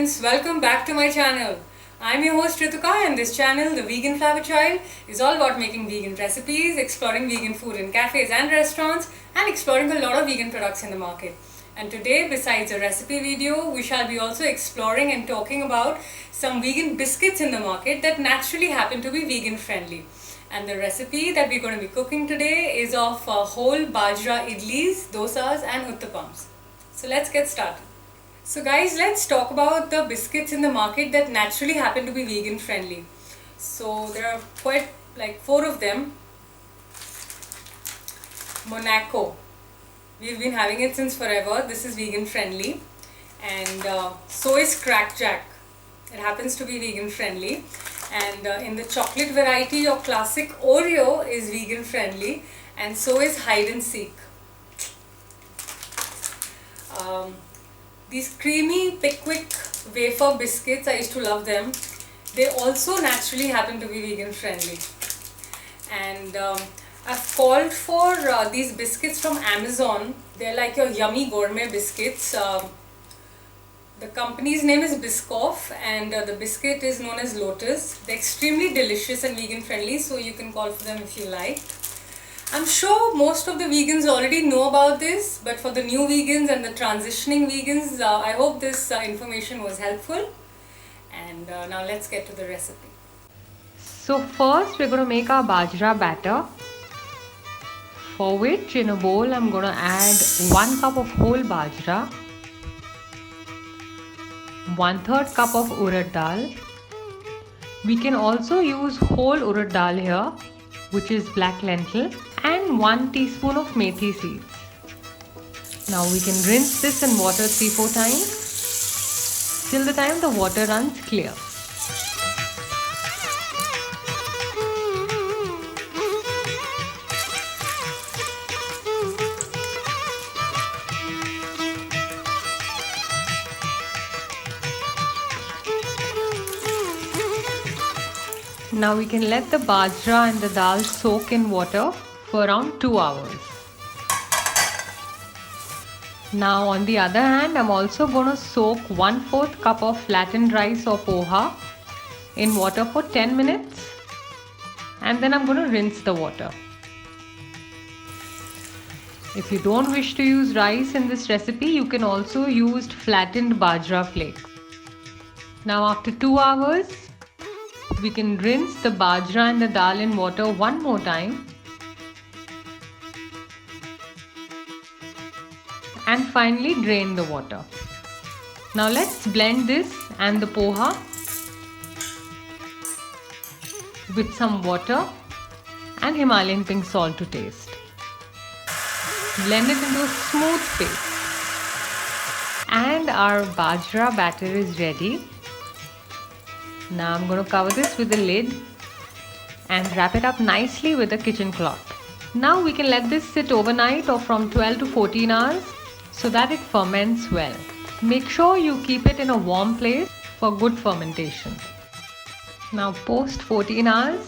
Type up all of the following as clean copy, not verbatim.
friends, welcome back to my channel. I'm your host Rituka, and this channel, The Vegan Flower Child, is all about making vegan recipes, exploring vegan food in cafes and restaurants, and exploring a lot of vegan products in the market. And today, besides a recipe video, we shall be also exploring and talking about some vegan biscuits in the market that naturally happen to be vegan friendly. And the recipe that we're going to be cooking today is of whole bajra idlis, dosas and uttapams. So let's get started. So guys, let's talk about the biscuits in the market that naturally happen to be vegan friendly. So there are quite like 4 of them. Monaco. We've been having it since forever. This is vegan friendly. And so is Crack Jack. It happens to be vegan friendly. And in the chocolate variety, your classic Oreo is vegan friendly. And so is Hide and Seek. These creamy Pickwick wafer biscuits, I used to love them. They also naturally happen to be vegan friendly. And I've called for these biscuits from Amazon. They're like your yummy gourmet biscuits. The company's name is Biscoff, and the biscuit is known as Lotus. They're extremely delicious and vegan friendly, so you can call for them if you like. I'm sure most of the vegans already know about this, but for the new vegans and the transitioning vegans, I hope this information was helpful. And now let's get to the recipe. So first we're going to make our bajra batter, for which in a bowl I'm going to add 1 cup of whole bajra, 1/3 cup of urad dal. We can also use whole urad dal here, which is black lentil, and 1 teaspoon of methi seeds. Now we can rinse this in water 3-4 times till the time the water runs clear. Now we can let the bajra and the dal soak in water for around 2 hours. Now on the other hand, I'm also going to soak 1/4 cup of flattened rice or poha in water for 10 minutes, and then I'm going to rinse the water. If you don't wish to use rice in this recipe, you can also use flattened bajra flakes. Now after 2 hours, we can rinse the bajra and the dal in water one more time, and finally drain the water. Now let's blend this and the poha with some water and Himalayan pink salt to taste. Blend it into a smooth paste. And our bajra batter is ready. Now I'm going to cover this with a lid and wrap it up nicely with a kitchen cloth. Now we can let this sit overnight or from 12 to 14 hours so that it ferments well. Make sure you keep it in a warm place for good fermentation. Now post 14 hours,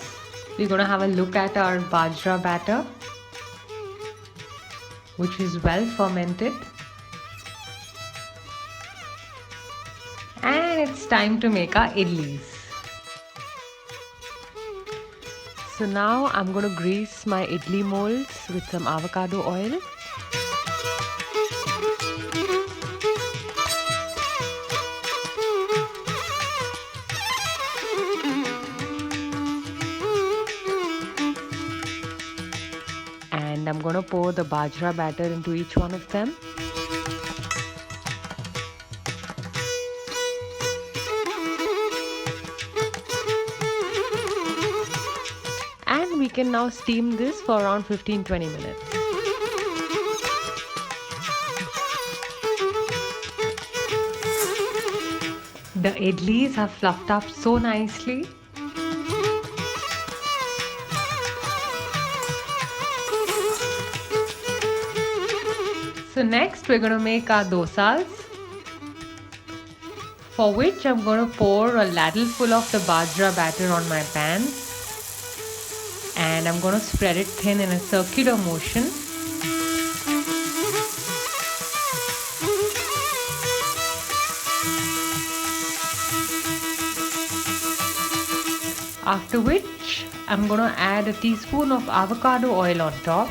we're going to have a look at our bajra batter, which is well fermented. And it's time to make our idlis. So now I'm going to grease my idli molds with some avocado oil. And I'm going to pour the bajra batter into each one of them. And we can now steam this for around 15-20 minutes. The idlis have fluffed up so nicely. So next we're going to make our dosas, for which I'm going to pour a ladle full of the bajra batter on my pan. And I'm going to spread it thin in a circular motion. After which I'm gonna add a teaspoon of avocado oil on top.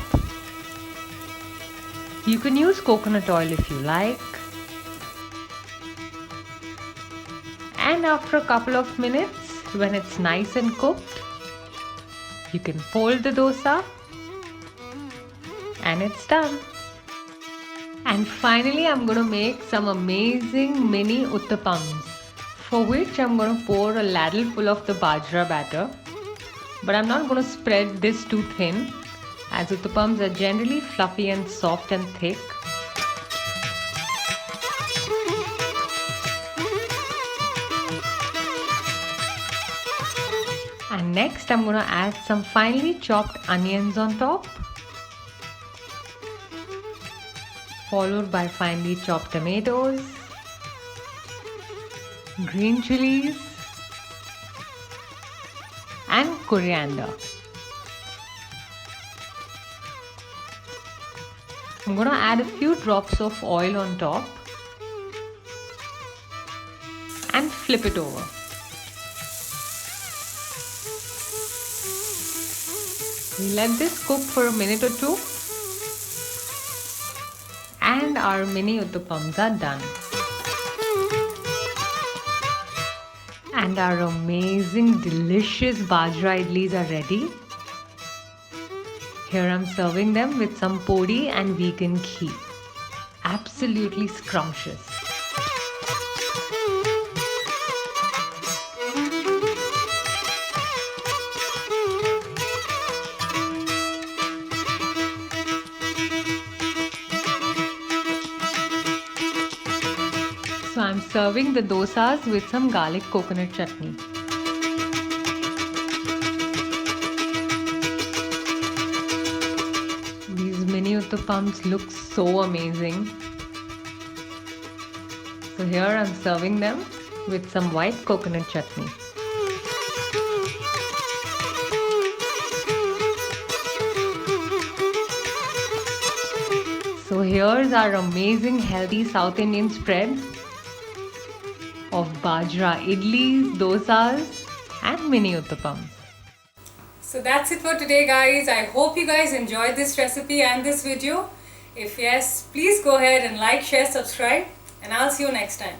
You can use coconut oil if you like. And after a couple of minutes, when it's nice and cooked, you can fold the dosa and it's done. And finally, I'm going to make some amazing mini uttapams, for which I'm going to pour a ladle full of the bajra batter. But I'm not going to spread this too thin, as uttapams are generally fluffy and soft and thick. And next I'm going to add some finely chopped onions on top, followed by finely chopped tomatoes, green chilies and coriander. I'm going to add a few drops of oil on top and flip it over. We let this cook for a minute or two and our mini uttapams are done. And our amazing delicious bajra idlis are ready. Here I'm serving them with some podi and vegan ghee. Absolutely scrumptious. So I'm serving the dosas with some garlic coconut chutney. These mini uttapams look so amazing. So here I'm serving them with some white coconut chutney. So here's our amazing healthy South Indian spread of bajra idlis, dosas and mini uttapams. So that's it for today, guys. I hope you guys enjoyed this recipe and this video. If yes, please go ahead and like, share, subscribe, and I'll see you next time.